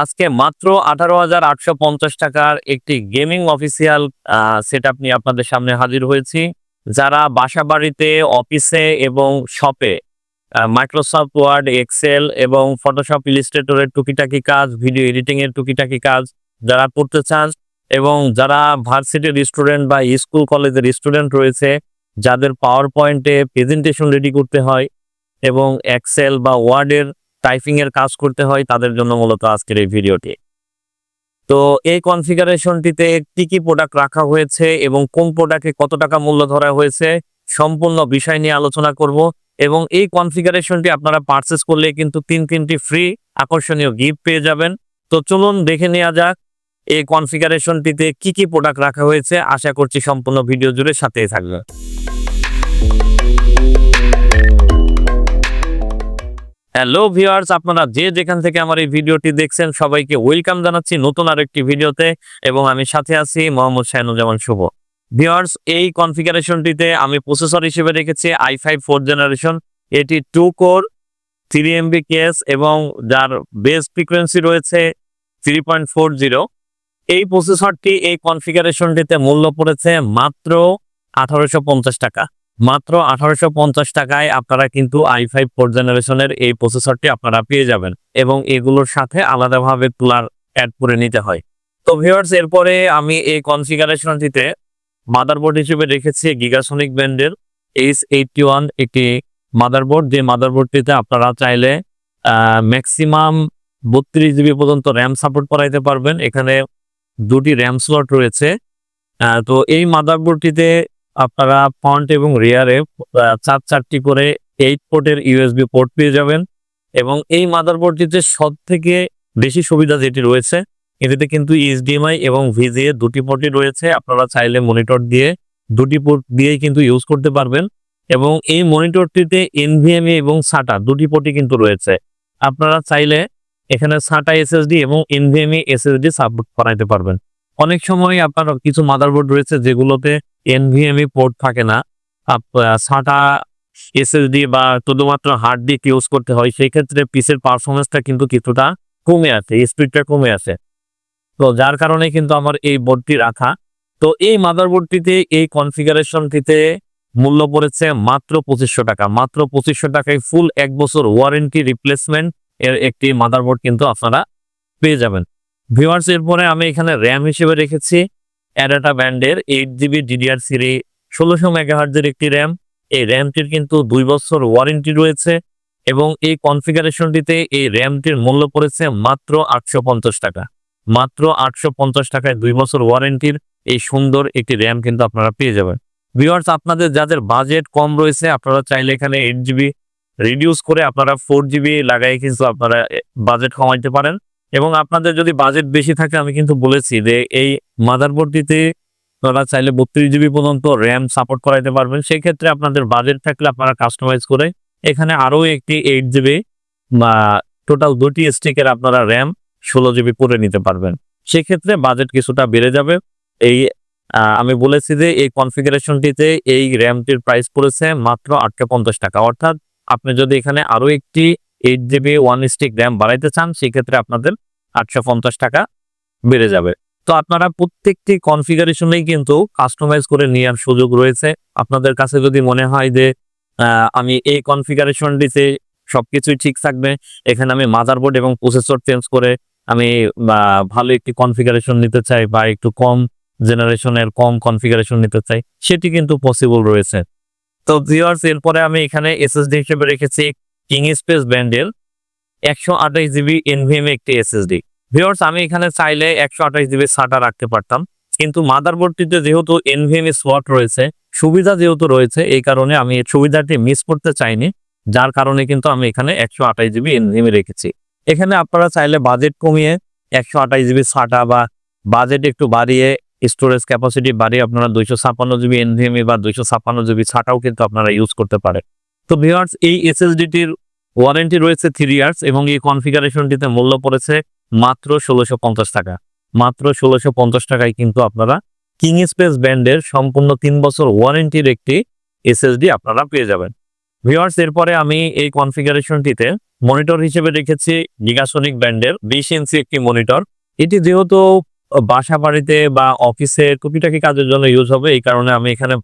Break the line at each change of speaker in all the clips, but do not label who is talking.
আজকে মাত্র 18,850 টাকার একটি গেমিং অফিসিয়াল সেটআপ নিয়ে আপনাদের সামনে হাজির হয়েছি। যারা বাসাবাড়িতে, অফিসে এবং শপে মাইক্রোসফট ওয়ার্ড, এক্সেল এবং ফটোশপ, ইলাস্ট্রেটরের টুকিটাকি কাজ, ভিডিও এডিটিং এর টুকিটাকি কাজ যারা করতে চান এবং যারা ভার্সিটির স্টুডেন্ট বা স্কুল কলেজের স্টুডেন্ট রয়েছে, যাদের পাওয়ার পয়েন্টে প্রেজেন্টেশন রেডি করতে হয় এবং এক্সেল বা ওয়ার্ডের টাইপিং এর কাজ করতে হয়, তাদের জন্য মূলত আজকের এই ভিডিওটি। তো এই কনফিগারেশনটিতে কি কি প্রোডাক্ট রাখা হয়েছে এবং কোন প্রোডাক্টে কত টাকা মূল্য ধরা হয়েছে সম্পূর্ণ বিষয় নিয়ে আলোচনা করব। এবং এই কনফিগারেশনটি আপনারা পারচেজ করলে কিন্তু তিনটি ফ্রি আকর্ষণীয় গিফট পেয়ে যাবেন। তো চলুন দেখে নেওয়া যাক এই কনফিগারেশনটিতে কি কি প্রোডাক্ট রাখা হয়েছে। আশা করছি সম্পূর্ণ ভিডিও জুড়ে সাথেই থাকবে। হ্যালো ভিউয়ার্স, আপনারা যেখান থেকে আমার এই ভিডিওটি দেখছেন সবাইকে ওয়েলকাম জানাচ্ছি নতুন আরেকটি ভিডিওতে এবং আমি সাথে আছি মোহাম্মদ শাহিনুজ্জামান শুভ। ভিউয়ার্স, এই কনফিগারেশনটিতে আমি প্রসেসর হিসেবে রেখেছি i5 4th জেনারেশন। এটি 2 কোর 3 MB কেস এবং যার বেস ফ্রিকোয়েন্সি রয়েছে 3.40। এই প্রসেসরটি এই কনফিগারেশনটিতে মূল্য পড়েছে মাত্র 1850 টাকা। মাত্র 1850 টাকায় আপনারা কিন্তু i5 4th জেনারেশনের এই প্রসেসরটি আপনারা পেয়ে যাবেন এবং এগুলোর সাথে আলাদাভাবে কুলার অ্যাড করে নিতে হয়। তো ভিউয়ার্স, এরপরে আমি এই কনফিগারেশনটিতে মাদারবোর্ড হিসেবে রেখেছি গিগাসনিক ব্র্যান্ডের H81 একটি মাদারবোর্ড, যে মাদারবোর্ডটিতে আপনারা চাইলে ম্যাক্সিমাম 32 জিবি পর্যন্ত র্যাম সাপোর্ট করাইতে পারবেন। এখানে দুটি র্যাম স্লট রয়েছে। তো এই মাদারবোর্ডটিতে আপনারা ফ্রন্ট এবং রিয়ারে চারটি করে 8 পোর্টের USB পোর্ট পেয়ে যাবেন এবং এই মাদারবোর্ডটিতে সবথেকে বেশি সুবিধা যেটি রয়েছে, এটিতে কিন্তু HDMI এবং VGA দুটি পোর্টই রয়েছে। আপনারা চাইলে মনিটর দিয়ে দুটি পোর্ট দিয়েই কিন্তু ইউজ করতে পারবেন এবং এই মনিটরটিতে NVMe এবং SATA দুটি পোর্টই কিন্তু রয়েছে। আপনারা চাইলে এখানে SATA SSD এবং NVMe SSD সাপোর্ট করাইতে পারবেন। অনেক সময় আপনার কিছু মাদারবোর্ড রয়েছে যেগুলোতে NVMe পোর্ট থাকে না, SATA SSD বা শুধুমাত্র হার্ড ডিস্ক ইউজ করতে হয়। সেই ক্ষেত্রে পিসের পারফরমেন্সটা কিন্তু কিছুটা কমে আসে, স্পিডটা কমে আসে। তো যার কারণে কিন্তু আমার এই বোর্ডটি রাখা। তো এই মাদারবোর্ডটিতে এই কনফিগারেশনটিতে মূল্য পড়েছে মাত্র 2500 টাকা। মাত্র 2500 টাকায় ফুল 1 বছর ওয়ারেন্টি রিপ্লেসমেন্ট এর একটি মাদারবোর্ড কিন্তু আপনারা পেয়ে যাবেন। ভিউয়ার্স, এরপরে আমি এখানে র্যাম হিসেবে রেখেছি অ্যাডাটা ব্যান্ডের 8GB DDR3 1600 মেগাহার্জের একটি র্যাম। এই র্যামটির কিন্তু 2 বছর ওয়ারেন্টি রয়েছে এবং এই কনফিগারেশনটিতে এই র্যামটির মূল্য পড়েছে মাত্র 850 টাকা। মাত্র 850 টাকায় 2 বছর ওয়ারেন্টির এই সুন্দর একটি র্যাম কিন্তু আপনারা পেয়ে যাবেন। ভিউয়ার্স, আপনাদের যাদের বাজেট কম রয়েছে আপনারা চাইলে এখানে 8GB রিডিউস করে আপনারা 4GB লাগাই কিন্তু আপনারা বাজেট কমাইতে পারেন। এবং আপনাদের যদি বাজেট বেশি থাকে, আমি কিন্তু বলেছি যে এই মাদারবোর্ডটিতে আপনারা চাইলে 32GB পর্যন্ত র্যাম সাপোর্ট করাইতে পারবেন। সেই ক্ষেত্রে আপনাদের বাজেট থাকলে আপনারা কাস্টমাইজ করে এখানে আরও একটি 8GB বা টোটাল দুটি স্টিকের আপনারা র্যাম 16GB করে নিতে পারবেন। সেক্ষেত্রে বাজেট কিছুটা বেড়ে যাবে। এই আমি বলেছি যে এই কনফিগারেশনটিতে এই র্যামটির প্রাইস পড়েছে মাত্র 850 টাকা। অর্থাৎ আপনি যদি এখানে আরও একটি 8GB 1 স্টিক র্যাম বাড়াইতে চান, সেক্ষেত্রে আপনাদের 850 টাকা বেড়ে যাবে। তো আপনারা প্রত্যেকটি কনফিগারেশনেই কিন্তু কাস্টমাইজ করে নেওয়ার সুযোগ রয়েছে। আপনাদের কাছে যদি মনে হয় যে আমি এই কনফিগারেশনটিতে সবকিছুই ঠিক থাকবে, এখানে আমি মাদারবোর্ড এবং প্রসেসর চেঞ্জ করে আমি ভালো একটি কনফিগারেশন নিতে চাই বা একটু কম জেনারেশনের কম কনফিগারেশন নিতে চাই, সেটি কিন্তু পসিবল রয়েছে। তো ভিউয়ার্স, এরপরে আমি এখানে SSD হিসেবে রেখেছি কিং স্পেস ব্র্যান্ডের 128GB NVMe একটি SSD। ভিউয়ার্স, আমি এখানে চাইলে 128GB SATA রাখতে পারতাম, কিন্তু মাদারবোর্ডটিতে যেহেতু NVMe স্লট রয়েছে, সুবিধা যেহেতু রয়েছে, এই কারণে আমি এই সুবিধাটি মিস করতে চাইনি। যার কারণে কিন্তু আমি এখানে 128GB NVMe রেখেছি। এখানে আপনারা চাইলে বাজেট কমিয়ে 128GB SATA বা বাজেট একটু বাড়িয়ে স্টোরেজ ক্যাপাসিটি বাড়িয়ে আপনারা 256GB NVMe বা 256GB SATAও কিন্তু আপনারা ইউজ করতে পারেন। তো ভিউয়ার্স, এই SSDটির ওয়ারেন্টি রয়েছে 3 ইয়ার্স এবং এই কনফিগারেশনটিতে মূল্য পড়েছে মাত্র 1650 টাকা। মাত্র 1650 টাকায় কিন্তু আপনারা কিং স্পেস ব্র্যান্ডের সম্পূর্ণ 3 বছর ওয়ারেন্টির একটি SSD আপনারা পেয়ে যাবেন। ভিউয়ার্স এরপরে আমি এই কনফিগারেশনটিতে মনিটর হিসেবে রেখেছি গিগাসনিক ব্র্যান্ডের 20 ইঞ্চি একটি মনিটর। এটি যেহেতু বাসা বাড়িতে বা অফিসে টুকিটাকি কাজের জন্য ইউজ হবে, এই কারণে আমি এখানে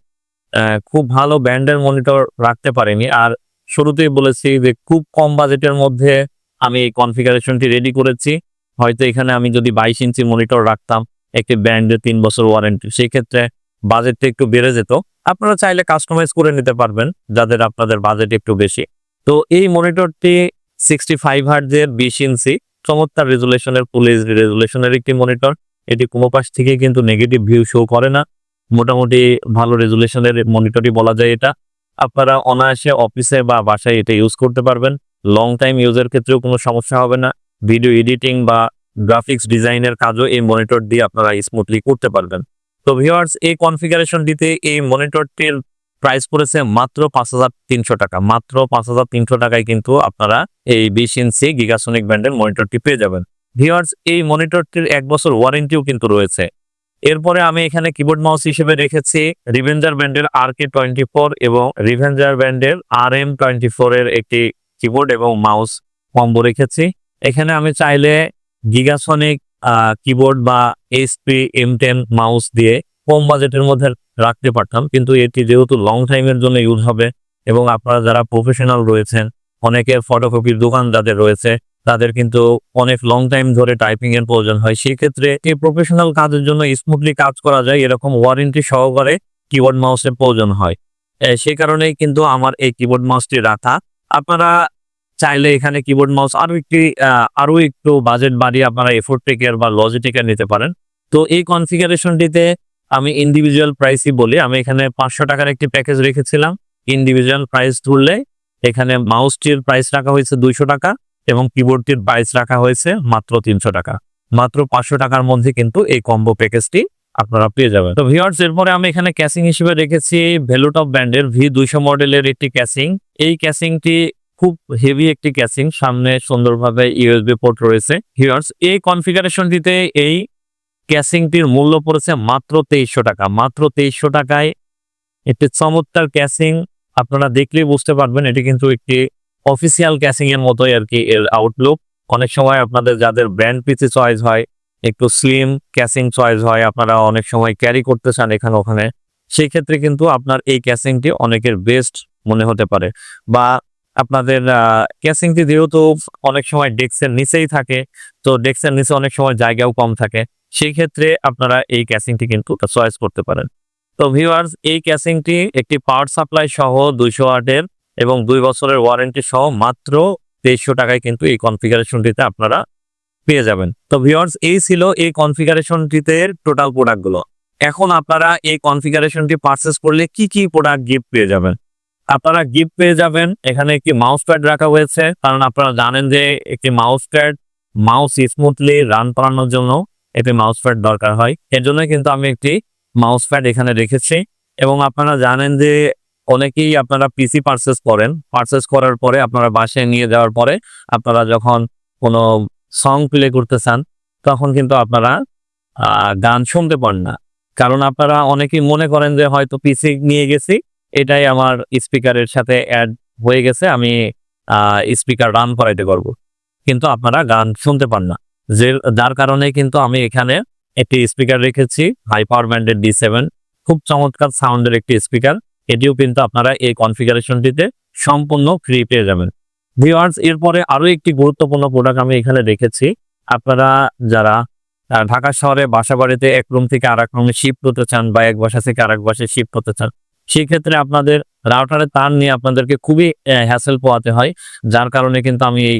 খুব ভালো ব্র্যান্ডের মনিটর রাখতে পারিনি। আর শুরুতেই বলেছি যে খুব কম বাজেটের মধ্যে আমি এই কনফিগারেশনটি রেডি করেছি। হয়তো এখানে আমি যদি 22 ইঞ্চি মনিটর রাখতাম একটি ব্র্যান্ডের 3 বছর ওয়ারেন্টি, সেই ক্ষেত্রে বাজেটটা একটু বেড়ে যেত। আপনারা চাইলে কাস্টমাইজ করে নিতে পারবেন যাদের আপনাদের বাজেট একটু বেশি। তো এই মনিটরটি 65 হার্টজের 20 ইঞ্চি চমৎকার রেজুলেশনের ফুল এইচডি রেজুলেশনের একটি মনিটর। এটি কোনো পাশ থেকে কিন্তু নেগেটিভ ভিউ শো করে না। মোটামুটি ভালো রেজুলেশনের মনিটরই বলা যায় এটা। আপনারা অনায়াসে অফিসে বা বাসায় এটা ইউজ করতে পারবেন। লং টাইম ইউজের ক্ষেত্রেও কোনো সমস্যা হবে না। ভিডিও এডিটিং বা গ্রাফিক্স ডিজাইনের কাজও এই মনিটর দিয়ে আপনারা স্মুথলি করতে পারবেন। তো ভিউয়ার্স এই কনফিগারেশনটিতে এই মনিটরটির প্রাইস পড়েছে মাত্র 5,300 টাকা। মাত্র 5,300 টাকায় কিন্তু আপনারা এই 20 ইঞ্চি গিগাসনিক ব্র্যান্ডের মনিটরটি পেয়ে যাবেন। ভিউয়ার্স এই মনিটরটির 1 বছর ওয়ারেন্টিও কিন্তু রয়েছে। এরপরে আমি এখানে কিবোর্ড মাউস হিসেবে রেখেছি রিভেঞ্জার ব্র্যান্ডের RK24 এবং রিভেঞ্জার ব্র্যান্ডের RM24 এর একটি কিবোর্ড এবং মাউস কম্বো রেখেছি। এখানে আমি চাইলে গিগাসনিক কিবোর্ড বা HP M10 মাউস দিয়ে কম বাজেটের মধ্যে রাখতে পারতাম, কিন্তু এটি যেহেতু লং টাইমের জন্য ইউজ হবে এবং আপনারা যারা প্রফেশনাল রয়েছেন, অনেকের ফটোকপির দোকান যাদের রয়েছে তাদের কিন্তু অনেক লং টাইম ধরে টাইপিং এর প্রয়োজন হয়। সেই ক্ষেত্রে এই প্রফেশনাল কাজের জন্য স্মুথলি কাজ করা যায় এরকম ওয়ারেন্টি সহকারে কিবোর্ড মাউসের প্রয়োজন হয়। সেই কারণেই কিন্তু আমার এই কিবোর্ড মাউসটি রাখা। আপনারা চাইলে এখানে কিবোর্ড মাউস আরো একটু বাজেট বাড়িয়ে আপনারা এফোর্টেকের বা লজিটেকের নিতে পারেন। তো এই কনফিগারেশনটিতে আমি ইন্ডিভিজুয়াল প্রাইসই বলি, আমি এখানে 500 টাকার একটি প্যাকেজ রেখেছিলাম। ইন্ডিভিজুয়াল প্রাইস ধরলে এখানে মাউসটির প্রাইস রাখা হয়েছে 200 টাকা এবং কিবোর্ডটির প্রাইস রাখা হয়েছে মাত্র 300 টাকা। মাত্র 500 টাকার মধ্যে কিন্তু এই কম্বো প্যাকেজটি আপনারা পেয়ে যাবেন। তো ভিউয়ার্স এরপরে আমি এখানে ক্যাসিং হিসেবে রেখেছি ভ্যালুটপ ব্র্যান্ডের V200 মডেলের একটি ক্যাসিং। এই ক্যাসিংটি খুব হেভি একটি ক্যাসিং, সামনে সুন্দরভাবে ইউএসবি পোর্ট রয়েছে। ভিউয়ার্স এই কনফিগারেশনটিতে এই ক্যাসিংটির মূল্য পড়েছে মাত্র 2300 টাকা। মাত্র 2300 টাকায় একটি চমৎকার ক্যাসিং। আপনারা দেখলেই বুঝতে পারবেন এটি কিন্তু একটি অফিসিয়াল ক্যাসিং এর মতোই আর কি এর আউটলুক। অনেক সময় আপনাদের যাদের ব্র্যান্ড পিসি চয়েস হয়, একটু স্লিম ক্যাসিং চয়েস হয়, আপনারা অনেক সময় ক্যারি করতে চান এখানে ওখানে, সেই ক্ষেত্রে কিন্তু আপনার এই ক্যাসিংটি অনেকের বেস্ট মনে হতে পারে। বা আপনাদের ক্যাসিংটি যেহেতু অনেক সময় ডেস্কের নিচেই থাকে, তো ডেস্কের নিচে অনেক সময় জায়গাও কম থাকে, সেই ক্ষেত্রে আপনারা এই ক্যাসিংটি কিন্তু চয়েস করতে পারেন। তো ভিউয়ার্স এই ক্যাসিংটি একটি পাওয়ার সাপ্লাই সহ 200 ওয়াটের এবং 2 বছরের ওয়ারেন্টি সহ মাত্র 2300 টাকায় কিন্তু এই কনফিগারেশনটিতে আপনারা পেয়ে যাবেন। তো ভিউয়ার্স এই ছিল এই কনফিগারেশনটিতে টোটাল প্রোডাক্টগুলো। এখন আপনারা এই কনফিগারেশনটি পারচেজ করলে কি কি প্রোডাক্ট গিফট পেয়ে যাবেন? আপনারা গিফট পেয়ে যাবেন এখানে একটি মাউস প্যাড রাখা হয়েছে, কারণ আপনারা জানেন যে একটি mouse pad mouse smoothly run করানোর জন্য একটি মাউস প্যাড দরকার হয়। এর জন্য কিন্তু আমি একটি মাউস প্যাড এখানে রেখেছি। এবং আপনারা জানেন যে অনেকেই আপনারা পিসি পারচেজ করেন, পারচেজ করার পরে আপনারা বাসায় নিয়ে যাওয়ার পরে আপনারা যখন কোনো সং প্লে করতে চান তখন কিন্তু আপনারা গান শুনতে পান না, কারণ আপনারা অনেকেই মনে করেন যে হয়তো পিসি নিয়ে গেছি, এটাই আমার স্পিকারের সাথে অ্যাড হয়ে গেছে, আমি স্পিকার রান করাইতে পারবো, কিন্তু আপনারা গান শুনতে পান না। যার কারণে কিন্তু আমি এখানে একটি স্পিকার রেখেছি হাই পাওয়ার ব্র্যান্ডের D7, খুব চমৎকার সাউন্ডের একটি স্পিকার। এটিও কিন্তু আপনারা এই কনফিগারেশনটিতে সম্পূর্ণ ফ্রি পেয়ে যাবেন। ভিউয়ার্স এরপরে আরো একটি গুরুত্বপূর্ণ প্রোডাক্ট আমি এখানে রেখেছি। আপনারা যারা ঢাকা শহরে বাসা বাড়িতে এক রুম থেকে আরেক রুমে শিফট হতে চান বা এক বাসা থেকে আরেক বাসায় শিফট হতে চান, সেই ক্ষেত্রে আপনাদের রাউটারের তার নিয়ে আপনাদেরকে খুবই হ্যাসেল পোহাতে হয়। যার কারণে কিন্তু আমি এই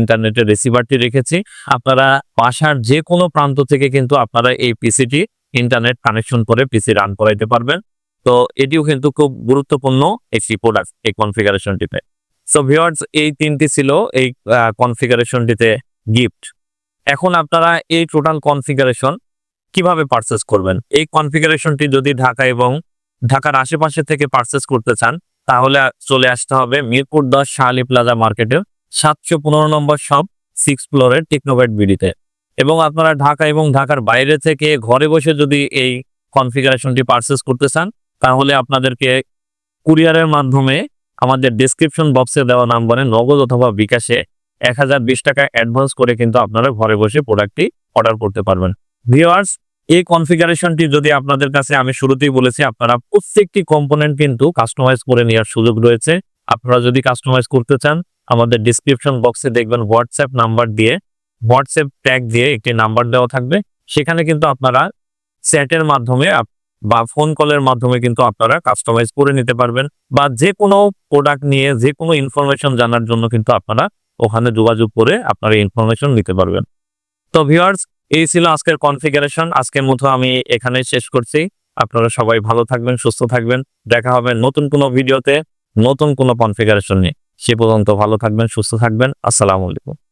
ইন্টারনেটের রিসিভারটি রেখেছি। আপনারা বাসার যে কোনো প্রান্ত থেকে কিন্তু আপনারা এই পিসিটি ইন্টারনেট কানেকশন করে পিসি রান করাইতে পারবেন। তো এটিও কিন্তু খুব গুরুত্বপূর্ণ একটি প্রোডাক্ট এই কনফিগারেশনটিতে। সো ভিউয়ার্স এই তিনটি ছিল এই কনফিগারেশনটিতে গিফট। এখন আপনারা এই টোটাল কনফিগারেশন কিভাবে পারচেজ করবেন? এই কনফিগারেশনটি যদি ঢাকা এবং ঢাকার আশেপাশে থেকে পারচেজ করতে চান তাহলে চলে আসতে হবে মিরপুর 10 শাহ আলী প্লাজা মার্কেটের 715 নম্বর শপ 6 ফ্লোরের টেকনোবাইট বিডিতে। এবং আপনারা ঢাকা এবং ঢাকার বাইরে থেকে ঘরে বসে যদি এই কনফিগারেশনটি পারচেজ করতে চান তাহলে আপনাদেরকে কুরিয়ারের মাধ্যমে আমাদের ডেসক্রিপশন বক্সে দেওয়া নাম্বারে নগদ অথবা বিকাশে 1020 টাকা অ্যাডভান্স করে কিন্তু আপনারা ঘরে বসে প্রোডাক্টটি অর্ডার করতে পারবেন। ভিউয়ার্স, এই কনফিগারেশনটি যদি আপনাদের কাছে, আমি শুরুতেই বলেছি, আপনারা প্রত্যেকটি কম্পোনেন্ট কিন্তু কাস্টমাইজ করে নেওয়ার সুযোগ রয়েছে। আপনারা যদি কাস্টমাইজ করতে চান, আমাদের ডেসক্রিপশন বক্সে দেখবেন হোয়াটসঅ্যাপ নাম্বার দিয়ে, হোয়াটসঅ্যাপ ট্যাগ দিয়ে একটি নাম্বার দেওয়া থাকবে। সেখানে কিন্তু আপনারা চ্যাটের মাধ্যমে বা ফোন কলের মাধ্যমে কিন্তু আপনারা কাস্টমাইজ করে নিতে পারবেন, বা যে কোনো প্রোডাক্ট নিয়ে যে কোনো ইনফরমেশন জানার জন্য কিন্তু আপনারা ওখানে যোগাযোগ করে আপনারা ইনফরমেশন নিতে পারবেন। তো ভিউয়ার্স, এই ছিল আজকের কনফিগারেশন। আজকের মতো আমি এখানে শেষ করছি। আপনারা সবাই ভালো থাকবেন, সুস্থ থাকবেন। দেখা হবে নতুন কোনো ভিডিওতে, নতুন কোনো কনফিগারেশন নিয়ে। সে পর্যন্ত ভালো থাকবেন, সুস্থ থাকবেন। আসসালামু আলাইকুম।